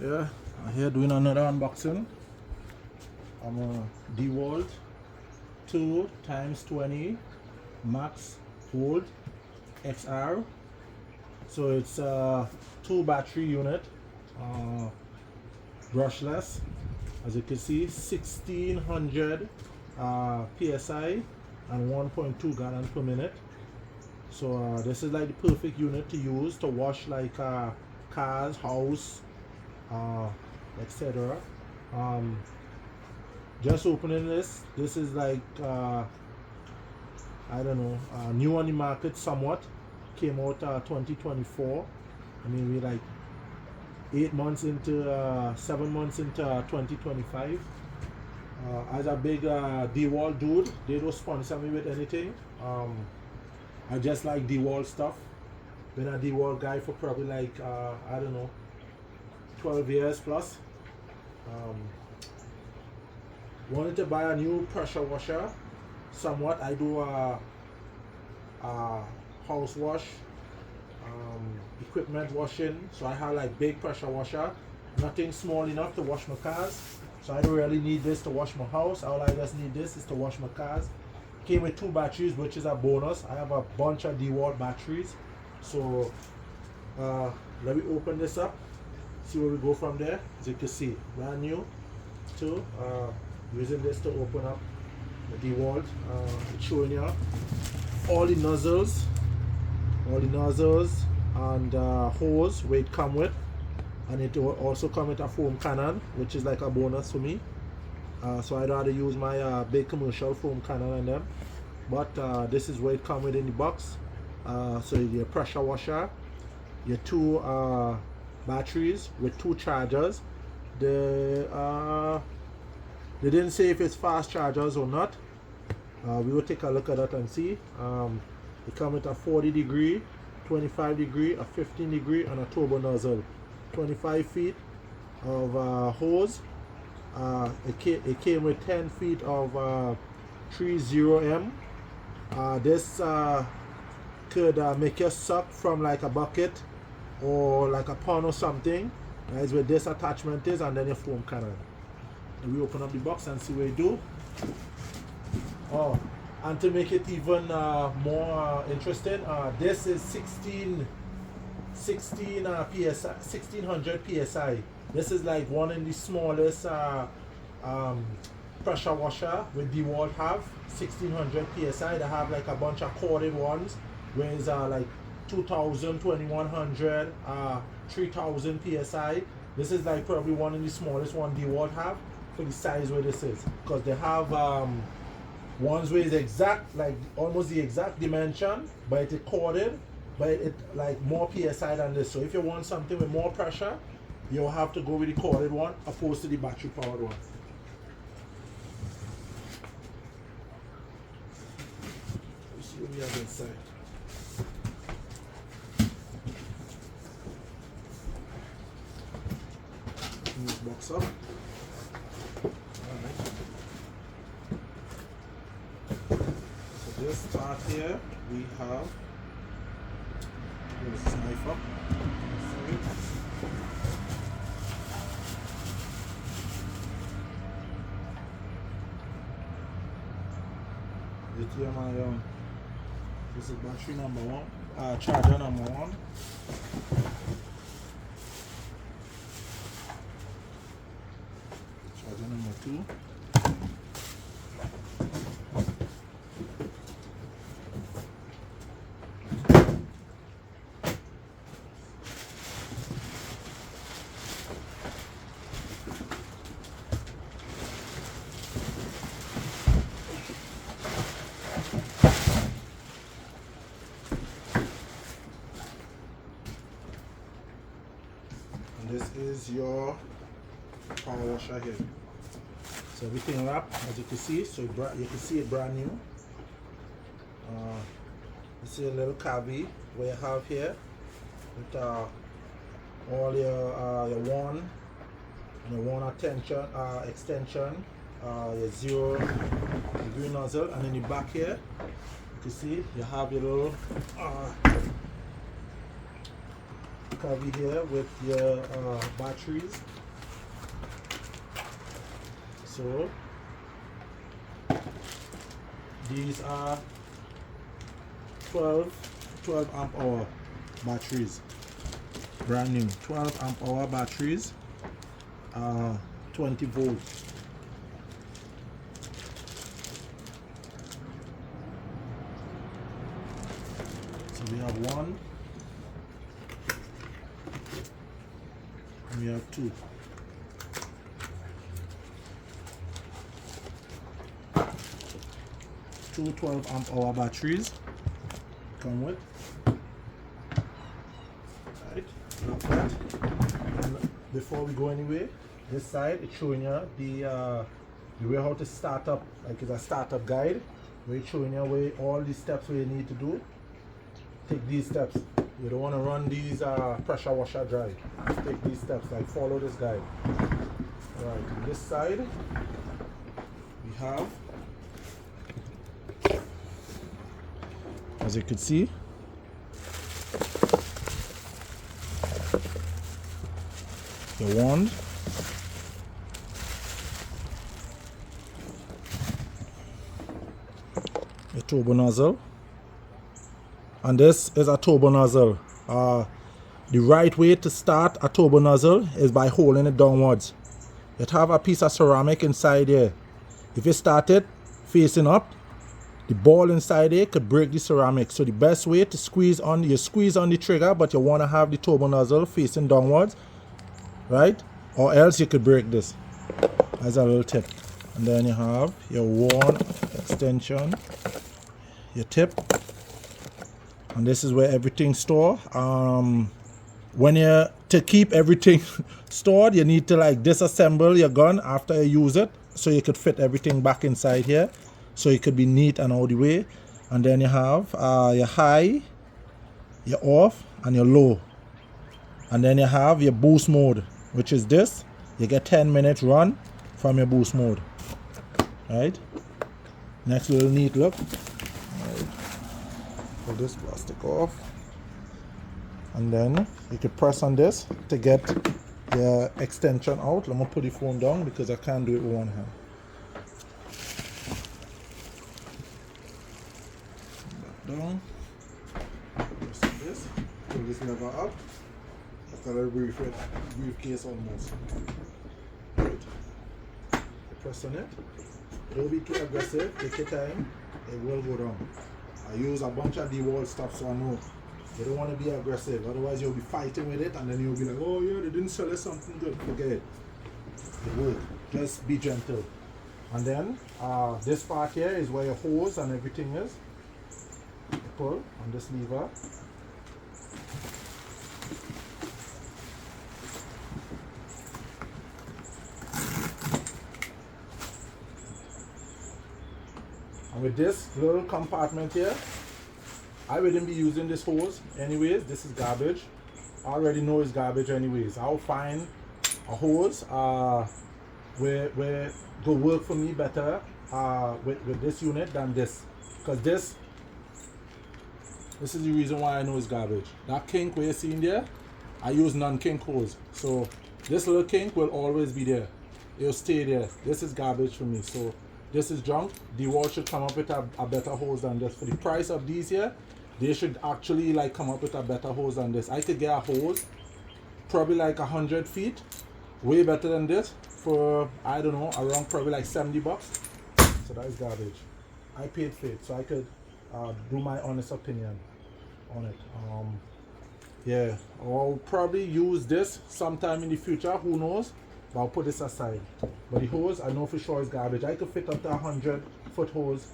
Yeah, I'm here doing another unboxing. I'm a Dewalt 2x20 Max Volt XR. So it's a 2 battery unit, brushless. As you can see, 1600 psi and 1.2 gallon per minute. So this is like the perfect unit to use to wash like cars, house, etc. Just opening this is like I don't know, new on the market somewhat. Came out 2024. I mean, we like 8 months into 7 months into 2025. As a big Dewalt dude, they don't sponsor me with anything. I just like Dewalt stuff. Been a Dewalt guy for probably like I don't know, 12 years plus. Wanted to buy a new pressure washer. Somewhat, I do a house wash, equipment washing. So I have like big pressure washer. Nothing small enough to wash my cars. So I don't really need this to wash my house. All I just need this is to wash my cars. Came with 2 batteries, which is a bonus. I have a bunch of Dewalt batteries. So let me open this up, see where we go from there. As you can see, brand new too. Using this to open up the Dewalt. It's showing you all the nozzles and hose where it come with, and it will also come with a foam cannon, which is like a bonus for me. So I'd rather use my big commercial foam cannon on them, but this is where it come with in the box. So your pressure washer, your 2 batteries with 2 chargers. They didn't say if it's fast chargers or not. We will take a look at that and see. It comes with a 40 degree, 25 degree, a 15 degree, and a turbo nozzle. 25 feet of hose. It came with 10 feet of 30M. This could make you suck from like a bucket or like a pond or something. That's where this attachment is, and then your foam cannon. And we open up the box and see what it do. Oh, and to make it even more interesting, this is 16 psi, 1600 psi. This is like one of the smallest pressure washer with Dewalt have. 1600 psi. They have like a bunch of corded ones, where it's like 2000, 2100, 3000 psi. This is like probably one of the smallest one Dewalt have for the size where this is, because they have ones where it's exact, like almost the exact dimension, but it's corded, but it like more psi than this. So if you want something with more pressure, you'll have to go with the corded one opposed to the battery powered one. Let's see what we have inside. Open this box up. This part here, we have this knife up. Lithium-ion. This is battery number 1, charger number 1. Charger number 2. This is your power washer here. So everything wrapped, as you can see. So you can see it brand new. This is a little cavity where you have here with all your one and your one extension, your 0 degree nozzle, and in the back here you can see you have your little cover here with your batteries. So these are 12 amp hour batteries, brand new 12 amp hour batteries, 20 volts. So we have one and we have two. Two 12 amp hour batteries come with. Right, like that. And before we go anywhere, this side it's showing you the way how to start up, like it's a startup guide where it's showing you where all these steps where you need to do. Take these steps. You don't want to run these pressure washer dry. Take these steps, like follow this guide. Alright, on this side we have, as you can see, your wand, your turbo nozzle, and this is a turbo nozzle. The right way to start a turbo nozzle is by holding it downwards. It have a piece of ceramic inside here. If you start it facing up, the ball inside there could break the ceramic. So the best way to squeeze on, you squeeze on the trigger, but you want to have the turbo nozzle facing downwards, right? Or else you could break this. As a little tip. And then you have your wand extension, your tip, and this is where everything's stored. To keep everything stored, you need to like disassemble your gun after you use it, so you could fit everything back inside here, so it could be neat and all the way. And then you have your high, your off, and your low. And then you have your boost mode, which is this. You get 10 minutes run from your boost mode. Right? Next little neat look. Right. Pull this plastic off. And then you could press on this to get your extension out. Let me put the phone down because I can't do it with one hand. Back down. Press on this. Pull this lever up. Like a little briefcase almost. Right. You press on it. Don't be too aggressive. Take your time. It will go down. I use a bunch of Dewalt stuff, so I know. You don't want to be aggressive, otherwise you'll be fighting with it and then you'll be like, oh yeah, they didn't sell us something good. Forget it. It will. Just be gentle. And then this part here is where your hose and everything is. You pull on this lever. And with this little compartment here, I wouldn't be using this hose anyways. This is garbage. I already know it's garbage anyways. I'll find a hose where go work for me better with this unit than this. Because this is the reason why I know it's garbage. That kink where you see in there, I use non-kink hose. So this little kink will always be there. It'll stay there. This is garbage for me. So this is junk. Dewalt should come up with a better hose than this. For the price of these here, they should actually like come up with a better hose than this. I could get a hose probably like 100 feet, way better than this for, I don't know, around probably like 70 bucks. So that is garbage. I paid for it, so I could do my honest opinion on it. Yeah, I'll probably use this sometime in the future, who knows, but I'll put this aside. But the hose, I know for sure is garbage. I could fit up to 100-foot hose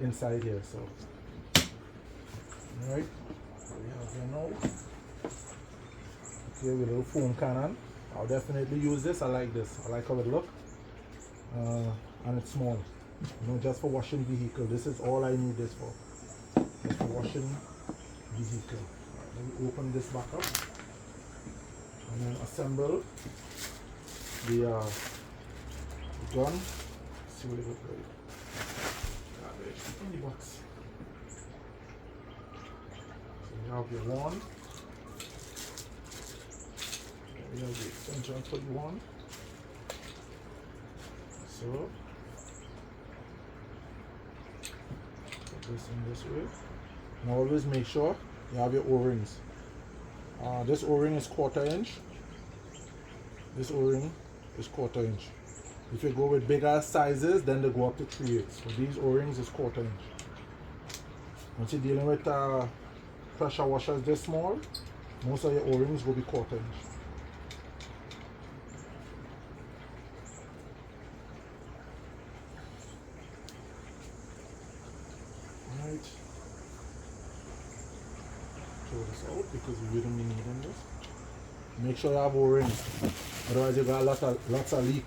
inside here. So alright, so we have here now. Okay, with a little foam cannon. I'll definitely use this. I like this. I like how it looks. And it's small. You know, just for washing vehicle. This is all I need this for. Just for washing vehicle. Alright, let me open this back up. And then assemble the gun. Let's see what it looks like. Garbage in the box. You have your wand, You have the extension for you want. So put this in this way. And always make sure you have your O-rings. This O-ring is 1/4 inch. This O-ring is 1/4 inch. If you go with bigger sizes, then they go up to 3/8. So these O-rings is 1/4 inch. Once you're dealing with pressure washers this small, most of your O-rings will be 1/4 inch. Alright. Throw this out because we don't be needing this. Make sure you have O-rings, otherwise you got lots of leak.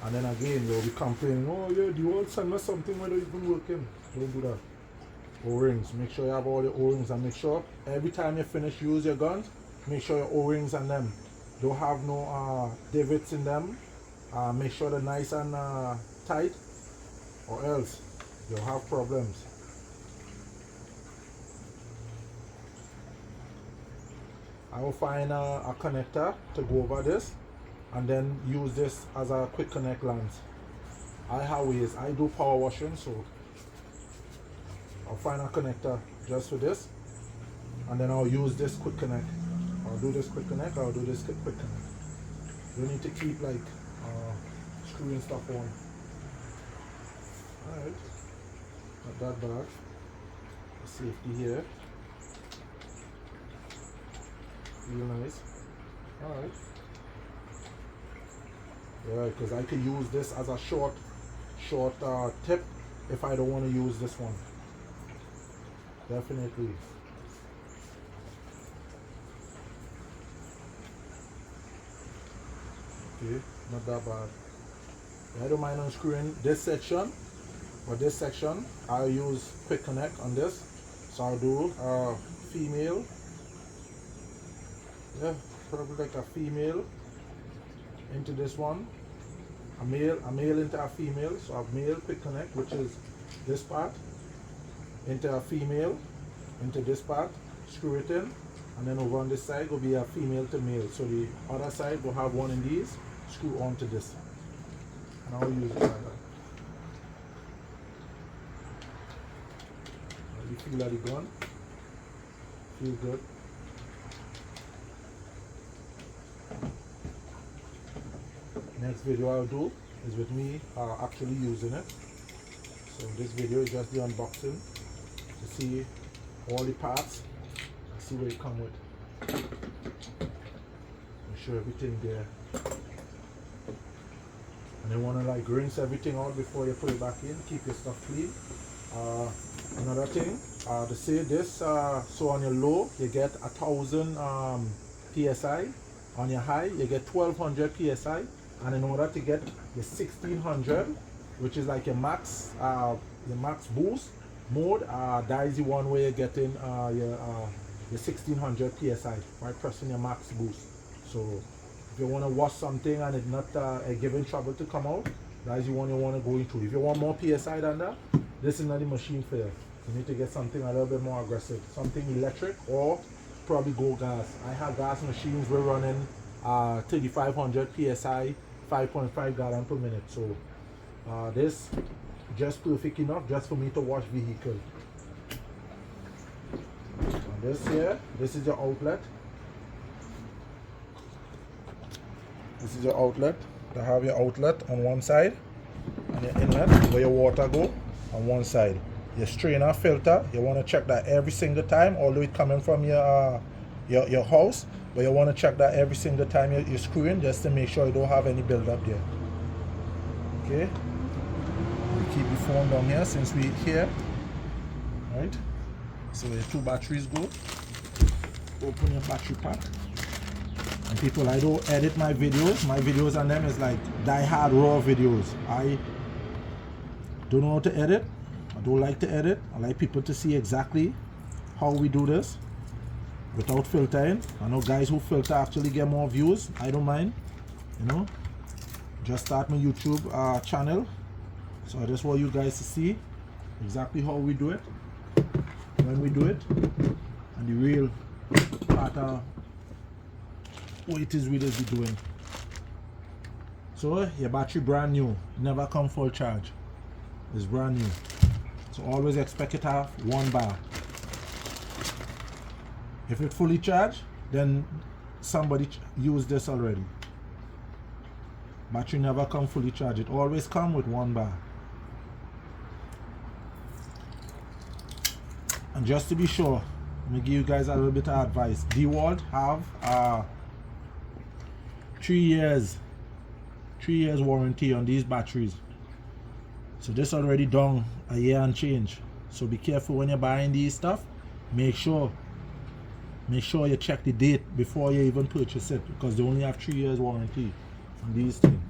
And then again you'll be complaining, oh yeah, Dewalt send us something when it's been working. Don't do that. O-rings, make sure you have all the O-rings, and make sure every time you finish use your guns, make sure your O-rings and them don't have no divots in them. Make sure they're nice and tight, or else you'll have problems. I will find a connector to go over this and then use this as a quick connect lens. I have ways. I do power washing, so I'll find a connector just for this, and then I'll use this quick connect. I'll do this quick connect, I'll do this quick connect. You need to keep like screwing stuff on. Alright, not that bad. The safety here. Real nice. Alright. Yeah, because I could use this as a short tip if I don't want to use this one. Definitely. Okay, not that bad. I don't mind unscrewing this section, but this section I'll use quick connect on this. So I'll do female. Yeah, probably like a female into this one, a male into a female. So a male quick connect, which is this part, into a female into this part, screw it in, and then over on this side will be a female to male. So the other side will have one in these, screw onto this, and I'll use it like that. You feel that the gun feels good. Next video I'll do is with me actually using it. So this video is just the unboxing to see all the parts and see what it come with. Make sure everything there. And you want to like rinse everything out before you put it back in. Keep your stuff clean. Another thing, to say this, so on your low you get 1000 psi, on your high you get 1200 psi. And in order to get the 1600, which is like your max boost mode, that is the one where you're getting your 1600 psi by pressing your max boost. So if you want to wash something and it's not giving trouble to come out, that is the one you want to go into. If you want more psi than that, this is not the machine for you. You need to get something a little bit more aggressive, something electric, or probably go gas. I have gas machines we're running 3500 psi, 5.5 gallon per minute. So this just perfect enough just for me to wash vehicle. And this here, this is your outlet. This is your outlet. To have your outlet on one side, and your inlet where your water go on one side. Your strainer filter, you want to check that every single time, although it's coming from your house, but you want to check that every single time you're screwing, just to make sure you don't have any build-up there. Okay, we keep the phone down here since we're here. Right, so where 2 batteries go, open your battery pack. And people, I don't edit my videos on them is like die-hard raw videos. I don't know how to edit. I don't like to edit. I like people to see exactly how we do this without filtering. I know guys who filter actually get more views. I don't mind, you know. Just start my YouTube channel, so I just want you guys to see exactly how we do it, when we do it, and the real part of what it is we will be doing. So your battery brand new, never come full charge. It's brand new. So always expect it to have 1 bar. If it's fully charged, then somebody used this already. Battery never come fully charged. It always come with 1 bar. And just to be sure, let me give you guys a little bit of advice. Dewalt have 3 years warranty on these batteries. So this already done a year and change. So be careful when you're buying these stuff. Make sure you check the date before you even purchase it, because they only have 3 years warranty on these things.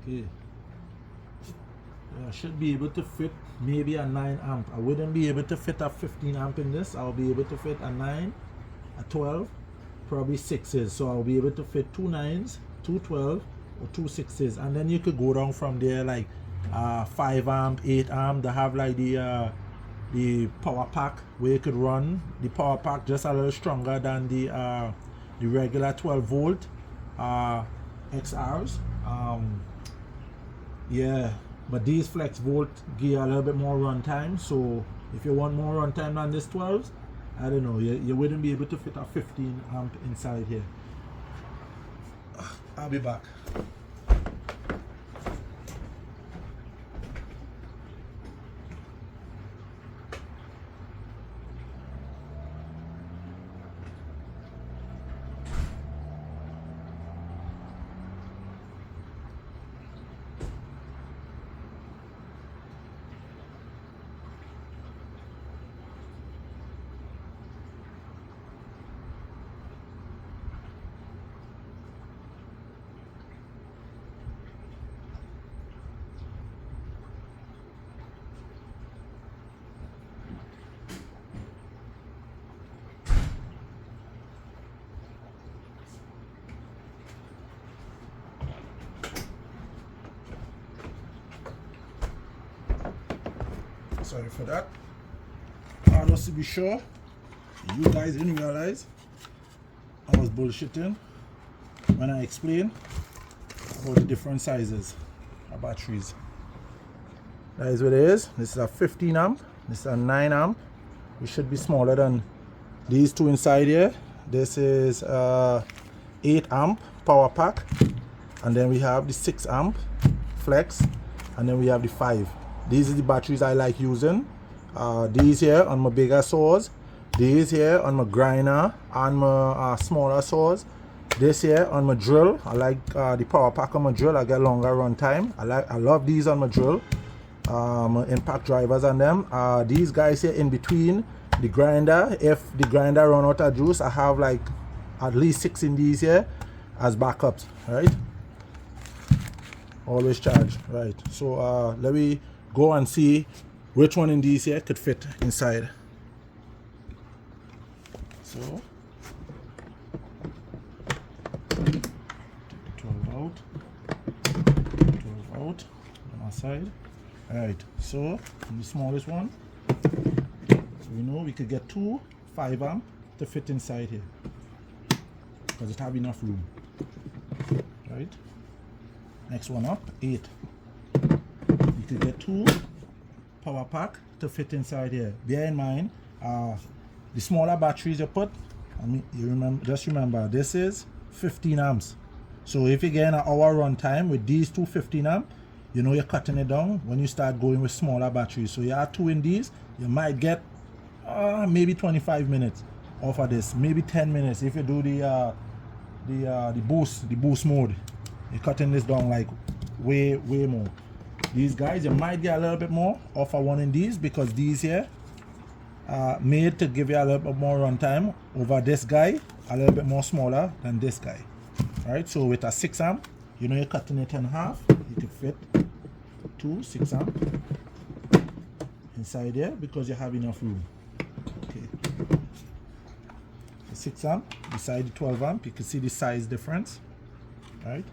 Okay. I should be able to fit maybe a 9 amp. I wouldn't be able to fit a 15 amp in this. I'll be able to fit a 9, a 12, probably 6s. So I'll be able to fit 2 9s, 2 12, or 2 6s. And then you could go down from there like 5 amp, 8 amp. They have like the power pack where you could run the power pack just a little stronger than the regular 12 volt XRs. Yeah, but these flex volt give you a little bit more run time. So if you want more run time than this 12s, I don't know, you wouldn't be able to fit a 15 amp inside here. I'll be back. Sorry for that. Just to be sure, you guys didn't realize I was bullshitting when I explained about the different sizes of batteries. That is what it is. This is a 15 amp, this is a 9 amp. It should be smaller than these two inside here. This is 8 amp power pack, and then we have the 6 amp flex, and then we have the 5. These are the batteries I like using. These here on my bigger saws, these here on my grinder and my smaller saws, this here on my drill. I like the power pack on my drill. I get longer run time. I love these on my drill, my impact drivers on them. These guys here in between the grinder, if the grinder run out of juice, I have like at least 6 in these here as backups, right? Always charge, right? So let me go and see which one in these here could fit inside. So take the 12 out, 12 out on our side. Alright, so the smallest one, so we know we could get 2 5 amp to fit inside here because it have enough room. Right, next one up, 8. You could get 2 power pack to fit inside here. Bear in mind, the smaller batteries you put, just remember this is 15 amps. So if you get an hour run time with these two 15 amp, you know you're cutting it down when you start going with smaller batteries. So you have 2 in these, you might get maybe 25 minutes off of this, maybe 10 minutes if you do the boost mode. You're cutting this down like way more. These guys, you might get a little bit more off of one in these because these here are made to give you a little bit more run time over this guy, a little bit more smaller than this guy. Right, so with a 6 amp, you know you're cutting it in half. You can fit 2 6 amp inside there because you have enough room. Okay, the 6 amp beside the 12 amp, you can see the size difference, right?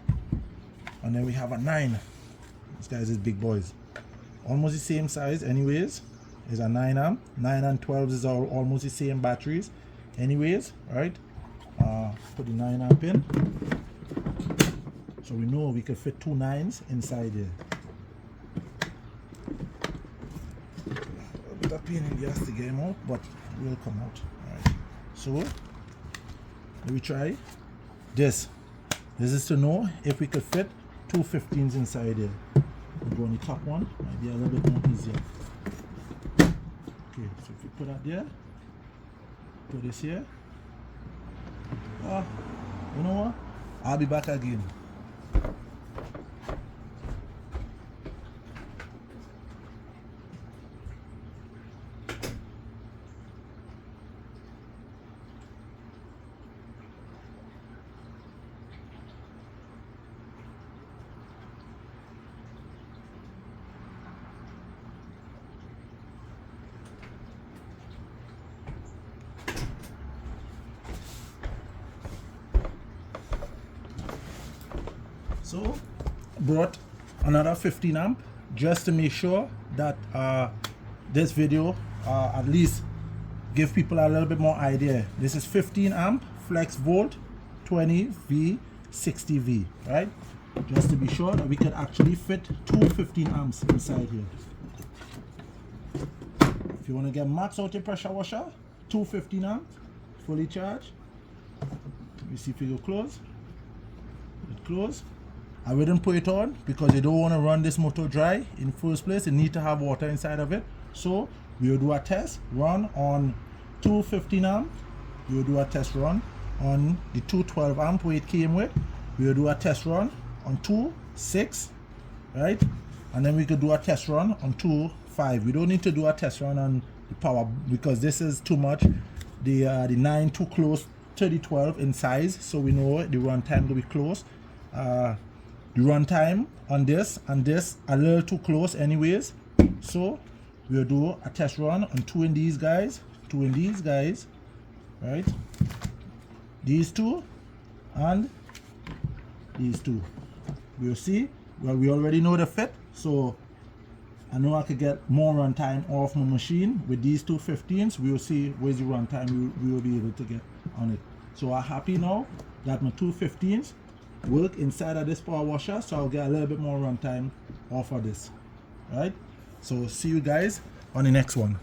And then we have a 9. These guys is big boys, almost the same size anyways, is a 9 amp. 9 and 12 is all almost the same batteries anyways, right? Put the 9 amp in, so we know we can fit 2 9s inside here. A bit of pain in the ass to get them out, but it will come out. Alright, so let me try this. This is to know if we could fit 2 15s inside here. We'll go on the top one, might be a little bit more easier. Okay, so if we put that there, put this here. You know what? I'll be back again. So brought another 15 amp just to make sure that this video at least give people a little bit more idea. This is 15 amp flex volt 20V 60V, right? Just to be sure that we could actually fit 2 15 amps inside here. If you want to get max out your pressure washer, 2 15 amp fully charged. Let me see if we go close. It close. I wouldn't put it on because you don't want to run this motor dry in the first place. You need to have water inside of it. So we will do a test run on 2 15 amp. We will do a test run on the 2 12 amp where it came with. We will do a test run on 2 6, right? And then we could do a test run on 2 5. We don't need to do a test run on the power because this is too much. The 9 too close to the 12 in size, so we know the run time will be close. The run time on this and this a little too close anyways, so we'll do a test run on 2 in these guys, 2 in these guys, right? These 2 and these 2. We'll see. Well, we already know the fit, so I know I could get more run time off my machine with these 2 15s. We'll see where's the run time we will be able to get on it. So I'm happy now that my 2 15s work inside of this power washer, so I'll get a little bit more run time off of this. Right? So see you guys on the next one.